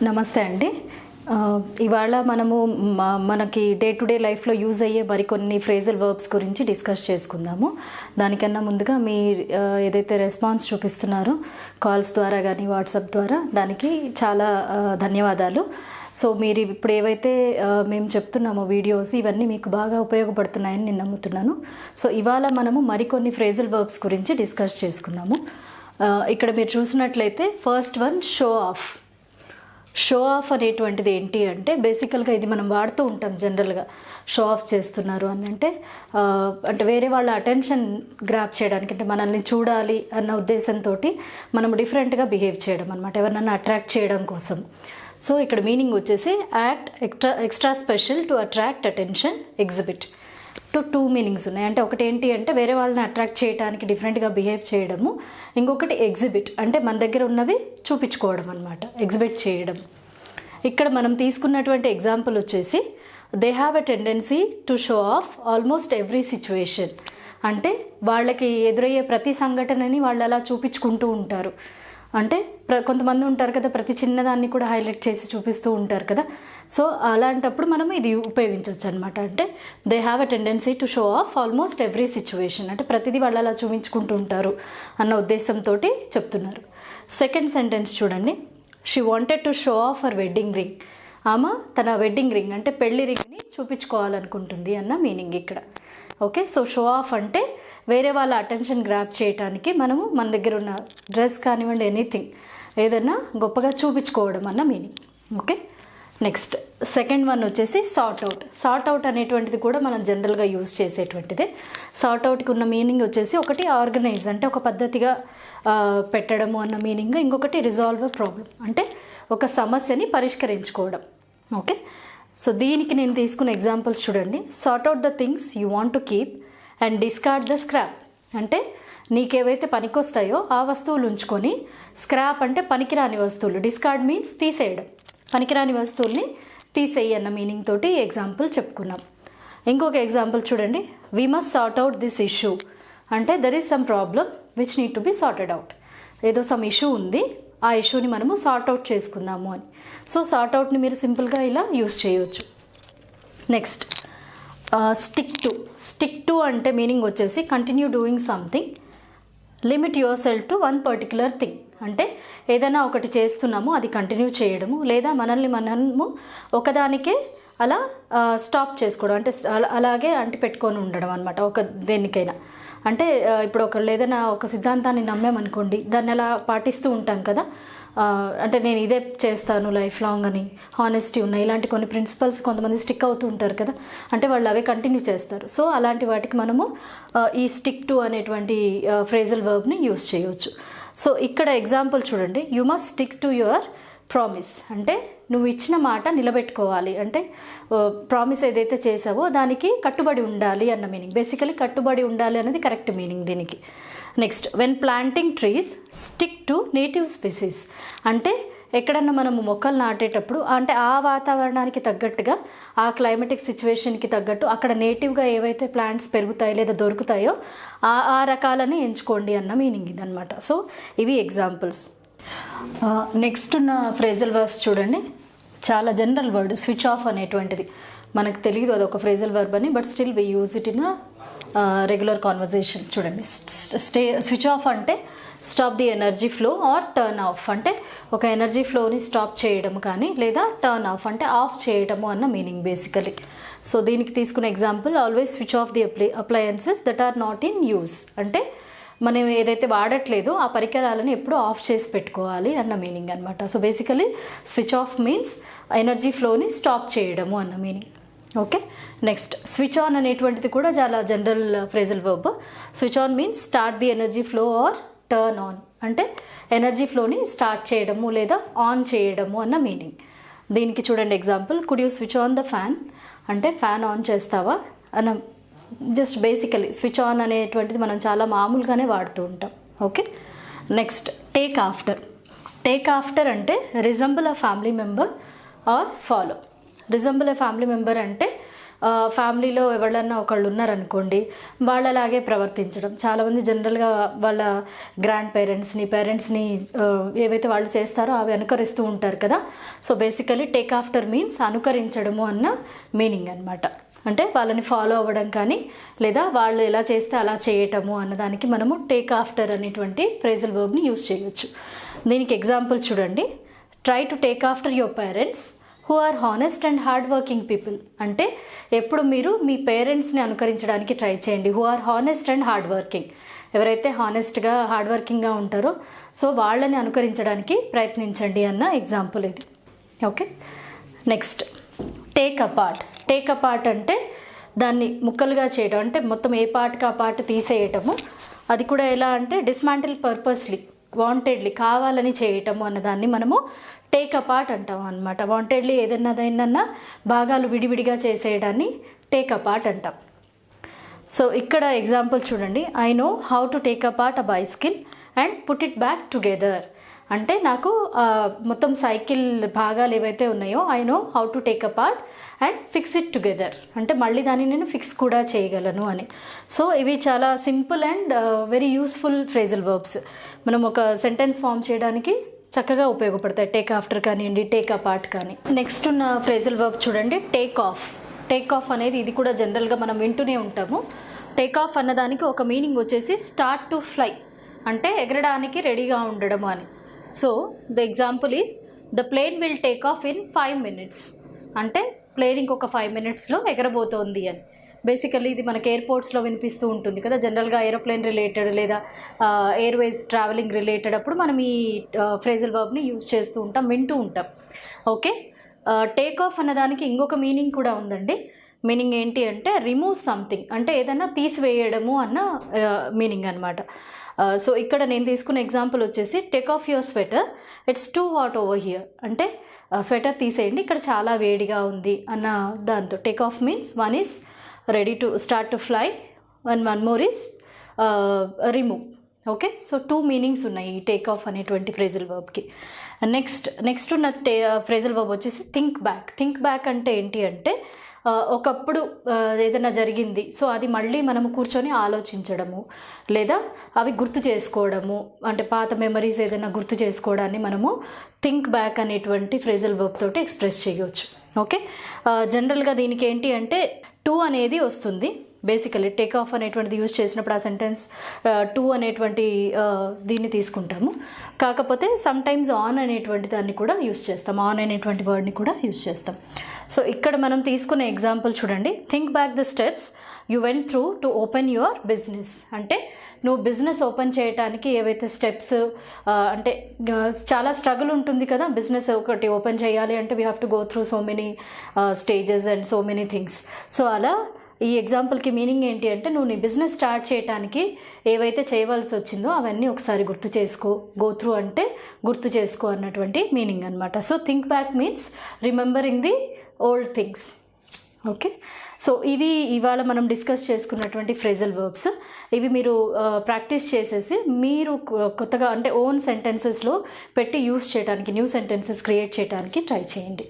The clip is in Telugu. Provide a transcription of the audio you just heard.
నమస్తే అండి. ఇవాళ మనము మనకి డే టు డే లైఫ్లో యూజ్ అయ్యే మరికొన్ని ఫ్రేజల్ వర్బ్స్ గురించి డిస్కస్ చేసుకుందాము. దానికన్నా ముందుగా మీ ఏదైతే రెస్పాన్స్ చూపిస్తున్నారో కాల్స్ ద్వారా కానీ వాట్సాప్ ద్వారా దానికి చాలా ధన్యవాదాలు. సో మీరు ఇప్పుడు ఏవైతే మేము చెప్తున్నామో వీడియోస్ ఇవన్నీ మీకు బాగా ఉపయోగపడుతున్నాయని నేను నమ్ముతున్నాను. సో ఇవాళ మనము మరికొన్ని ఫ్రేజల్ వర్బ్స్ గురించి డిస్కస్ చేసుకుందాము. ఇక్కడ మీరు చూసినట్లయితే first one show off. Show off అనేటువంటిది ఏంటి అంటే బేసికల్గా ఇది మనం వాడుతూ ఉంటాం జనరల్గా. షో ఆఫ్ చేస్తున్నారు అని అంటే వేరే వాళ్ళ అటెన్షన్ గ్రాప్ చేయడానికి, అంటే మనల్ని చూడాలి అన్న ఉద్దేశంతో మనం డిఫరెంట్గా బిహేవ్ చేయడం అనమాట, ఎవరినన్నా అట్రాక్ట్ చేయడం కోసం. సో ఇక్కడ మీనింగ్ వచ్చేసి act extra special to attract attention, exhibit. Two meanings ఉన్నాయి. అంటే ఒకటి ఏంటి అంటే వేరే వాళ్ళని అట్రాక్ట్ చేయడానికి డిఫరెంట్గా బిహేవ్ చేయడము, ఇంకొకటి ఎగ్జిబిట్ అంటే మన దగ్గర ఉన్నవి చూపించుకోవడం అనమాట, ఎగ్జిబిట్ చేయడం. ఇక్కడ మనం తీసుకున్నటువంటి ఎగ్జాంపుల్ వచ్చేసి they have a tendency to show off almost every situation. అంటే వాళ్ళకి ఎదురయ్యే ప్రతి సంఘటనని వాళ్ళు అలా చూపించుకుంటూ ఉంటారు. అంటే కొంతమంది ఉంటారు కదా, ప్రతి చిన్నదాన్ని కూడా హైలైట్ చేసి చూపిస్తూ ఉంటారు కదా. సో అలాంటప్పుడు మనం ఇది ఉపయోగించవచ్చు అనమాట. అంటే they have a tendency to show off almost every situation, అంటే ప్రతిదీ వాళ్ళు అలా చూపించుకుంటూ ఉంటారు అన్న ఉద్దేశంతో చెప్తున్నారు. సెకండ్ సెంటెన్స్ చూడండి. She wanted to show off her wedding ring. ఆమె తన వెడ్డింగ్ రింగ్ అంటే పెళ్లి రింగ్ని చూపించుకోవాలనుకుంటుంది అన్న మీనింగ్ ఇక్కడ. ఓకే, సో షో ఆఫ్ అంటే వేరే వాళ్ళ అటెన్షన్ గ్రాప్ చేయడానికి మనము మన దగ్గర ఉన్న డ్రెస్ కానివ్వండి, ఎనీథింగ్ ఏదైనా గొప్పగా చూపించుకోవడం అన్న meaning. Okay, next second one వచ్చేసి సార్ట్ అవుట్. సార్ట్ అవుట్ అనేటువంటిది కూడా మనం జనరల్గా యూజ్ చేసేటువంటిదే. సార్ట్ అవుట్కి ఉన్న మీనింగ్ వచ్చేసి ఒకటి ఆర్గనైజ్ అంటే ఒక పద్ధతిగా పెట్టడము అన్న మీనింగ్, ఇంకొకటి రిజాల్వ్ అ ప్రాబ్లం అంటే ఒక సమస్యని పరిష్కరించుకోవడం. ఓకే, సో దీనికి నేను తీసుకున్న ఎగ్జాంపుల్స్ చూడండి. Sort out the things you want to keep and discard the scrap. అంటే నీకేవైతే పనికొస్తాయో ఆ వస్తువులు ఉంచుకొని, స్క్రాప్ అంటే పనికిరాని వస్తువులు, డిస్కార్డ్ మీన్స్ తీసేయడం, పనికిరాని వస్తువుల్ని తీసేయి అన్న మీనింగ్ తోటి ఎగ్జాంపుల్ చెప్పుకున్నాం. ఇంకొక ఎగ్జాంపుల్ చూడండి. We must sort out this issue అంటే there is some problem which need to be sorted out. ఏదో సమ్ ఇష్యూ ఉంది, ఆ ఇష్యూని మనము సార్ట్ అవుట్ చేసుకుందాము అని. సో సార్ట్ అవుట్ని మీరు సింపుల్గా ఇలా యూస్ చేయవచ్చు. నెక్స్ట్ స్టిక్ టు అంటే మీనింగ్ వచ్చేసి continue doing something, limit your self to one particular thing. అంటే ఏదైనా ఒకటి చేస్తున్నాము అది కంటిన్యూ చేయడము, లేదా మనము ఒకదానికే అలా స్టాప్ చేసుకోవడం, అంటే అలాగే పెట్టుకొని ఉండడం అనమాట ఒక దేనికైనా. అంటే ఇప్పుడు ఒకళ్ళు ఏదైనా ఒక సిద్ధాంతాన్ని నమ్మామనుకోండి, దాన్ని అలా పాటిస్తూ ఉంటాం కదా. అంటే నేను ఇదే చేస్తాను లైఫ్ లాంగ్ అని, హానెస్టీ ఉన్నాయి, ఇలాంటి కొన్ని ప్రిన్సిపల్స్ కొంతమంది స్టిక్ అవుతూ ఉంటారు కదా, అంటే వాళ్ళు అవే కంటిన్యూ చేస్తారు. సో అలాంటి వాటికి మనము ఈ స్టిక్ టు అనేటువంటి ఫ్రేజల్ వర్బ్ని యూస్ చేయవచ్చు. సో ఇక్కడ ఎగ్జాంపుల్ చూడండి. You must stick to your promise అంటే నువ్వు ఇచ్చిన మాట నిలబెట్టుకోవాలి, అంటే ప్రామిస్ ఏదైతే చేసావో దానికి కట్టుబడి ఉండాలి అన్న మీనింగ్. బేసికలీ కట్టుబడి ఉండాలి అనేది కరెక్ట్ మీనింగ్ దీనికి. Next when planting trees stick to native species అంటే ఎక్కడన్నా మనము మొక్కలు నాటేటప్పుడు అంటే ఆ వాతావరణానికి తగ్గట్టుగా, ఆ క్లైమేటిక్ సిచ్యువేషన్కి తగ్గట్టు అక్కడ నేటివ్గా ఏవైతే ప్లాంట్స్ పెరుగుతాయో లేదా దొరుకుతాయో ఆ రకాలని ఎంచుకోండి అన్న మీనింగ్ ఇదనమాట. సో ఇవి ఎగ్జాంపుల్స్. నెక్స్ట్ ఉన్న ఫ్రేజల్ వర్బ్స్ చూడండి. చాలా జనరల్ వర్డ్ స్విచ్ ఆఫ్ అనేటువంటిది మనకు తెలియదు అది ఒక ఫ్రేజల్ వర్బ్ అని, but still we use it in regular conversation. చూడండి, స్విచ్ ఆఫ్ అంటే stop the energy flow or turn off అంటే ఒక ఎనర్జీ ఫ్లోని స్టాప్ చేయడం కానీ, లేదా టర్న్ ఆఫ్ అంటే ఆఫ్ చేయడము అన్న మీనింగ్ బేసికలీ. సో దీనికి తీసుకున్న example always switch off the appliances that are not in use అంటే మనం ఏదైతే వాడట్లేదో ఆ పరికరాలను ఎప్పుడూ ఆఫ్ చేసి పెట్టుకోవాలి అన్న మీనింగ్ అనమాట. So basically switch off means energy ఫ్లోని స్టాప్ చేయడము అన్న meaning. Okay, next switch on అనేటువంటిది కూడా చాలా general phrasal verb. Switch on means start the energy flow or turn on అంటే ఎనర్జీ ఫ్లోని స్టార్ట్ చేయడము లేదా ఆన్ చేయడము అన్న మీనింగ్. దీనికి చూడండి example. Could you switch on the fan అంటే ఫ్యాన్ ఆన్ చేస్తావా అన్న. జస్ట్ బేసికలీ స్విచ్ ఆన్ అనేటువంటిది మనం చాలా మామూలుగానే వాడుతూ ఉంటాం. Okay, next take after. Take after అంటే resemble a family member or follow. Resemble a family member అంటే ఫ్యామిలీలో ఎవరన్నా ఒకళ్ళు ఉన్నారనుకోండి, వాళ్ళలాగే ప్రవర్తించడం. చాలామంది జనరల్గా వాళ్ళ గ్రాండ్ పేరెంట్స్ని ఏవైతే వాళ్ళు చేస్తారో అవి అనుకరిస్తూ ఉంటారు కదా. So basically take after means అనుకరించడము అన్న మీనింగ్ అనమాట. అంటే వాళ్ళని ఫాలో అవ్వడం కానీ లేదా వాళ్ళు ఎలా చేస్తే అలా చేయటము అన్నదానికి మనము టేక్ ఆఫ్టర్ అనేటువంటి ఫ్రేజల్ వర్బ్ని యూజ్ చేయొచ్చు. దీనికి ఎగ్జాంపుల్ చూడండి. Try to take after your parents who are honest and hard working people. అంటే ఎప్పుడు మీరు మీ పేరెంట్స్ని అనుకరించడానికి ట్రై చేయండి. Who are honest and hard working, ఎవరైతే హానెస్ట్గా హార్డ్ వర్కింగ్గా ఉంటారో సో వాళ్ళని అనుకరించడానికి ప్రయత్నించండి అన్న ఎగ్జాంపుల్ ఇది. Okay, next take apart. Take apart అంటే దాన్ని ముక్కలుగా చేయడం, అంటే మొత్తం ఏ పార్ట్కి ఆ పార్ట్ తీసేయటము. అది కూడా ఎలా అంటే డిస్మాంటిల్ పర్పస్లీ, వాంటెడ్లీ, కావాలని చేయటము అన్నదాన్ని మనము టేక్ అపార్ట్ అంటాం అనమాట. వాంటెడ్లీ ఏదైనా భాగాలు విడివిడిగా చేసేయడాన్ని టేక్ అపార్ట్ అంటాం. సో ఇక్కడ ఎగ్జాంపుల్ చూడండి. I know how to take apart a bicycle and put it back together. అంటే నాకు మొత్తం సైకిల్ భాగాలు ఏవైతే ఉన్నాయో I know how to take apart and fix it together, అంటే మళ్ళీ దాన్ని నేను ఫిక్స్ కూడా చేయగలను అని. సో ఇవి చాలా simple and very useful phrasal verbs. మనం ఒక సెంటెన్స్ ఫామ్ చేయడానికి చక్కగా ఉపయోగపడతాయి. టేక్ ఆఫ్టర్ కానివ్వండి, టేక్ అపార్ట్ కానీ. నెక్స్ట్ ఉన్న ఫ్రేజల్ వర్బ్ చూడండి, టేక్ ఆఫ్. టేక్ ఆఫ్ అనేది ఇది కూడా జనరల్గా మనం వింటూనే ఉంటాము. టేక్ ఆఫ్ అన్నదానికి ఒక మీనింగ్ వచ్చేసి స్టార్ట్ టు ఫ్లై, అంటే ఎగరడానికి రెడీగా ఉండడం అని. So the example is the plane will take off in 5 minutes, అంటే ప్లేన్ ఇంకొక 5 minutesలో ఎగరబోతోంది అని. బేసికల్లీ ఇది మనకి ఎయిర్పోర్ట్స్లో వినిపిస్తూ ఉంటుంది కదా, జనరల్గా ఏరోప్లేన్ రిలేటెడ్ లేదా ఎయిర్వేస్ ట్రావెలింగ్ రిలేటెడ్ అప్పుడు మనం ఈ ఫ్రేజల్ వర్బ్ని యూజ్ చేస్తూ ఉంటాం, వింటూ ఉంటాం. ఓకే, టేక్ ఆఫ్ అన్నదానికి ఇంకొక మీనింగ్ కూడా ఉందండి. మీనింగ్ ఏంటి అంటే రిమూవ్ సంథింగ్, అంటే ఏదైనా తీసివేయడము అన్న మీనింగ్ అనమాట. సో ఇక్కడ నేను తీసుకున్న ఎగ్జాంపుల్ వచ్చేసి take off your sweater, it's too hot over here. అంటే స్వెటర్ తీసేయండి, ఇక్కడ చాలా వేడిగా ఉంది అన్న దాంతో. Take off means one is ready to start to fly and one more is remove. Okay, so 2 meanings ఉన్నాయి ఈ టేక్ ఆఫ్ అనేటువంటి ఫ్రేజల్ వర్బ్కి. నెక్స్ట్ ఉన్న ఫ్రేజల్ వర్బ్ వచ్చేసి థింక్ బ్యాక్. థింక్ బ్యాక్ అంటే ఏంటి అంటే ఒకప్పుడు ఏదైనా జరిగింది, సో అది మళ్ళీ మనము కూర్చొని ఆలోచించడము లేదా అవి గుర్తు చేసుకోవడము, అంటే పాత మెమరీస్ ఏదైనా గుర్తు చేసుకోవడాన్ని మనము థింక్ బ్యాక్ అనేటువంటి ఫ్రేజల్ వర్బ్ తోటి ఎక్స్ప్రెస్ చేయవచ్చు. ఓకే, జనరల్గా దీనికి ఏంటి అంటే టు అనేది వస్తుంది. బేసికలీ టేక్ ఆఫ్ అనేటువంటిది యూజ్ చేసినప్పుడు ఆ సెంటెన్స్ టు అనేటువంటి దీన్ని తీసుకుంటాము. కాకపోతే సమ్ టైమ్స్ ఆన్ అనేటువంటి దాన్ని కూడా యూజ్ చేస్తాం, ఆన్ అనేటువంటి వర్డ్ని కూడా యూజ్ చేస్తాం. సో ఇక్కడ మనం తీసుకునే ఎగ్జాంపుల్ చూడండి. Think back the steps you went through to open your business. అంటే నువ్వు బిజినెస్ ఓపెన్ చేయడానికి ఏవైతే స్టెప్స్, అంటే చాలా స్ట్రగుల్ ఉంటుంది కదా బిజినెస్ ఒకటి ఓపెన్ చేయాలి అంటే we have to go through so many stages and so many things. So అలా ఈ ఎగ్జాంపుల్కి మీనింగ్ ఏంటి అంటే నువ్వు నీ బిజినెస్ స్టార్ట్ చేయడానికి ఏవైతే చేయవలసి వచ్చిందో అవన్నీ ఒకసారి గుర్తు చేసుకో. గో త్రూ అంటే గుర్తు చేసుకో అన్నటువంటి మీనింగ్ అనమాట. So think back means remembering the old things. Okay, so ఇవి ఇవాళ మనం డిస్కస్ చేసుకున్నటువంటి ఫ్రేజల్ వర్బ్స్. ఇవి మీరు ప్రాక్టీస్ చేసేసి మీరు కొత్తగా అంటే ఓన్ సెంటెన్సెస్లో పెట్టి యూస్ చేయడానికి, న్యూ సెంటెన్సెస్ క్రియేట్ చేయడానికి ట్రై చేయండి.